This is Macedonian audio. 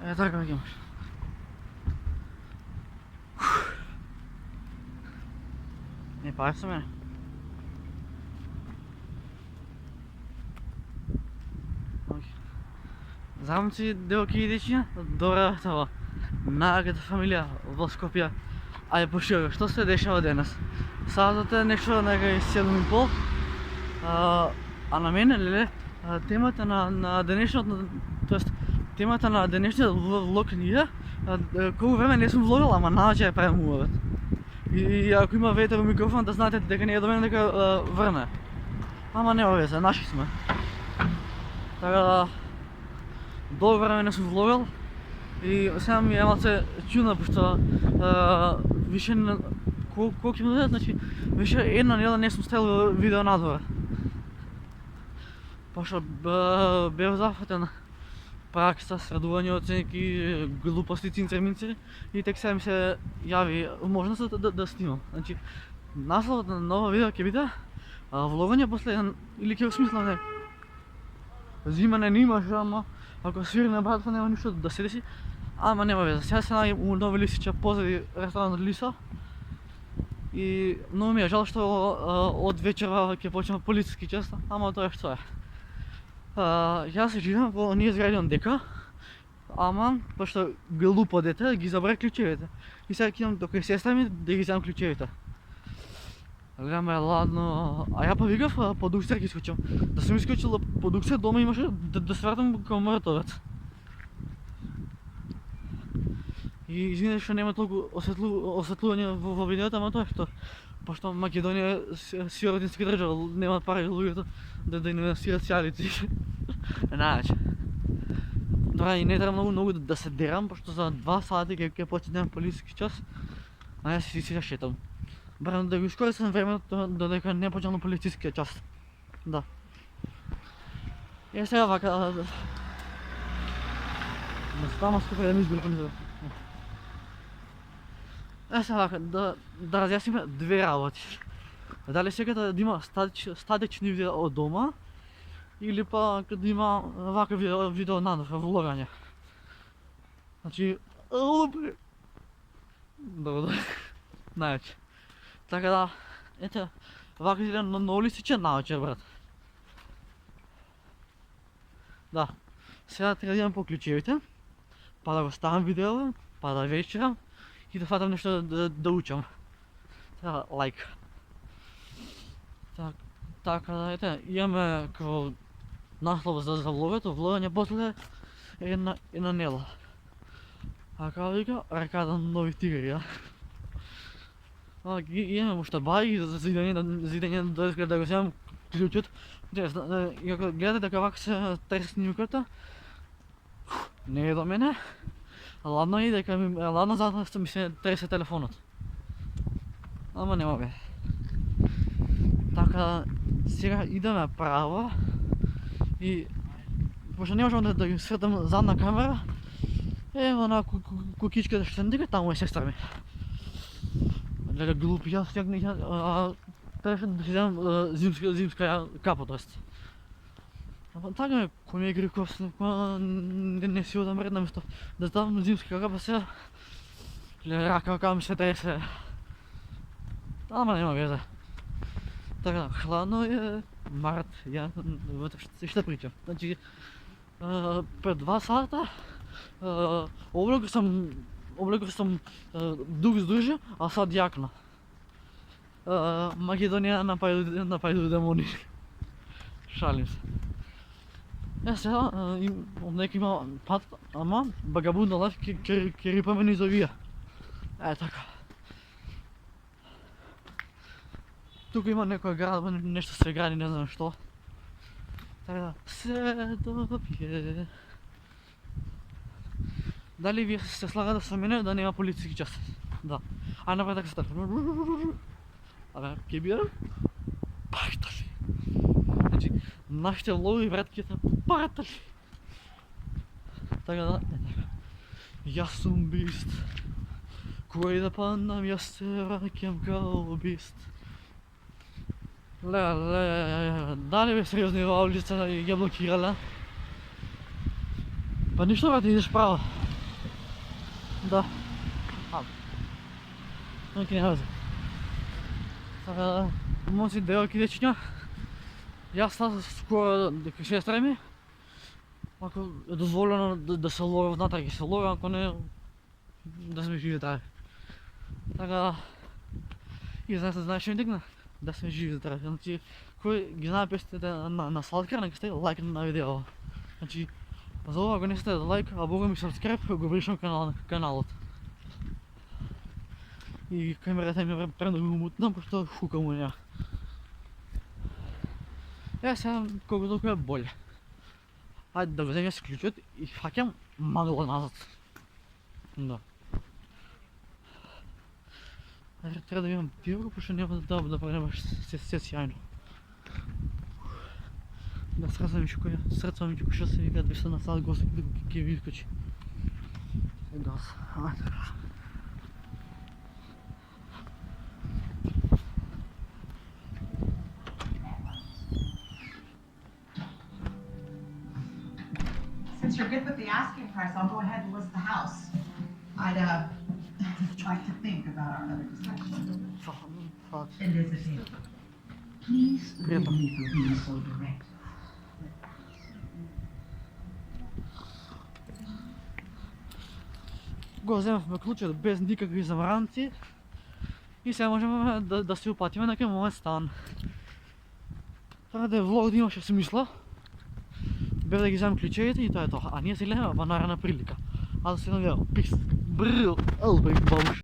Так, как имаш. Не пари се мене. Знам си делки и дечиња, добра това. Најагата фамилија во Скопје. Ајде поширо, што се дешава денес? Саатот е нешто некај 7:30. А на мене, леле, темата на денешното, тоест темата на денешниот влог е колку време не сум влогал, ама наоѓа ја правам уловот. И ако има ветер во микрофон, да знаете дека не е до мене дека врне. Ама нема везе, наши сме. Така да, долго време не сум влогал и сега ми е малце чудно, пошто више колку ќе ми дадат, значи више една недела не сум ставил видео надвор. Пошто бев зафатен пракса с радување од неки глупости, цинцер-минцери и тек сега ми се јави можност да снимам. Значи, насловот на ново видео ќе биде влогање после или ќе осмислам не. Зимане не имаш, ама ако свирне братва нема ништо да се деси. Ама нема веза. Сега се најдем у Нови Лисича позади ресторанот Лиса. И многу ми е жал што од вечерва ќе почнеме полициски час, ама тоа е што е. Јас живеам во оние згради од дека, ама пошто глупо дете ги забрави клучевите. И сега ќе идам до кај сестра ми да ги земам клучевите. Гледам е ладно, а ја повикав под уксер ќе искочам. Да сум искочил под уксер, дома имаше да се вратам кај мртовец. И извине што нема толку осветлување во видеото, ама тоа е што. Пошто Македонија сиротински држава, немаат пари луѓето да инвестират сјалици. Знаеш. Добра, и не треба многу да се дерам, пошто за 2 сати ќе почнеме полициски час, а јас си шетам. Барем да го искористам времето додека не почнал полицискиот час. Да. И сега вака да ставам скупа да ми избилкам. Сега вака да разјасниме две работи. Дали секата да има статични видео од дома или па да има вака видео надвор, влогање. Значи, добро, најаче. Така да, ете, вака изгледа на Нови Лисиче наочер, брат. Да, сега треба да идам по клучевите, па да го ставам видео, па да вечерам и да фатам нешто да учам. Така, лайк. Така да, ете, имаме како наслов за влогото, влогање после една нела. А како вика, раката на нови тигри, имаме уште баи за идење да го земам клучот. И ако гледате дека вака се тресе снимката, не е до мене. Ладно е дека ладно затоа што ми се тресе телефонот. Ама нема бе. Така, сега идеме право и пошто не можам да ги светам задна камера, она кукичка што дека таму е сестра ми. Леле глупи, јас требаше да си земам зимска капа, тоест. Ама така ме, кој ми е гриков, не си одам ред на место. Да ставам зимска капа сега, рака ми се тресе. Ама нема веза. Така, хладно е, март, ја што причам. Значи, пред 2 сата, облеков сам дуг издржа, а сад јакна. Македонија напајду демони. Шалим се. Сега, нека има пат, ама багабунда лайф ке рипаме низ овие. Така. Тука има некоја градба, нешто се гради, не знам што. Така да, се добие. Дали вие се слагате со мене да нема полициски час? Да. Ај направи така се телефон. Абе, ке бијам? Пратали. Значи, нашите влогови вратките пратали. Така да, јас сум бист. Кој да паднам, јас се враќам као бист. Леле, дали бе сериозни ова улица ја блокирала? Па ништо брат, идеш право. Да. Окей, няма везе. Сега, може да е кидечня. Я става скоро дека сестра ми. Ако е дозволено да се лови внатре, ќе се лови, ако не, да сме живи трави. Така, и знаеш што ми дигна? Да сме живи трави. Значи, кој ги знае песните на Сладкар, нека стави лайк на видео. Значи, за ова ако не стави лайк, а бога ми subscribe, го вришам каналот. И камерата ми према да го мутна, пошто шука му няма. Сега колко толкова е боле. Хайде да го вземем с ключът и факям магла назад. Да. Трябва да имам пиво, защото няма да правим се сяйно. Да, сърца ми чука, ще се вика да се насад гости, да ги изкачи. Газ. Since you're good with the asking price, I'll go ahead and list the house. I'd like to think about our other discussion. Elizabeth, please forgive me for being so direct. Го вземахме ключа без никакви замранци и сега можем да си опатиме на към момент стан. Трябва да е влог да имаше смисла, без да ги вземем ключевите и това е това. А ние си гледаме банарна прилика. Аз да се навявам. Пис, брил, елбей, бабуш.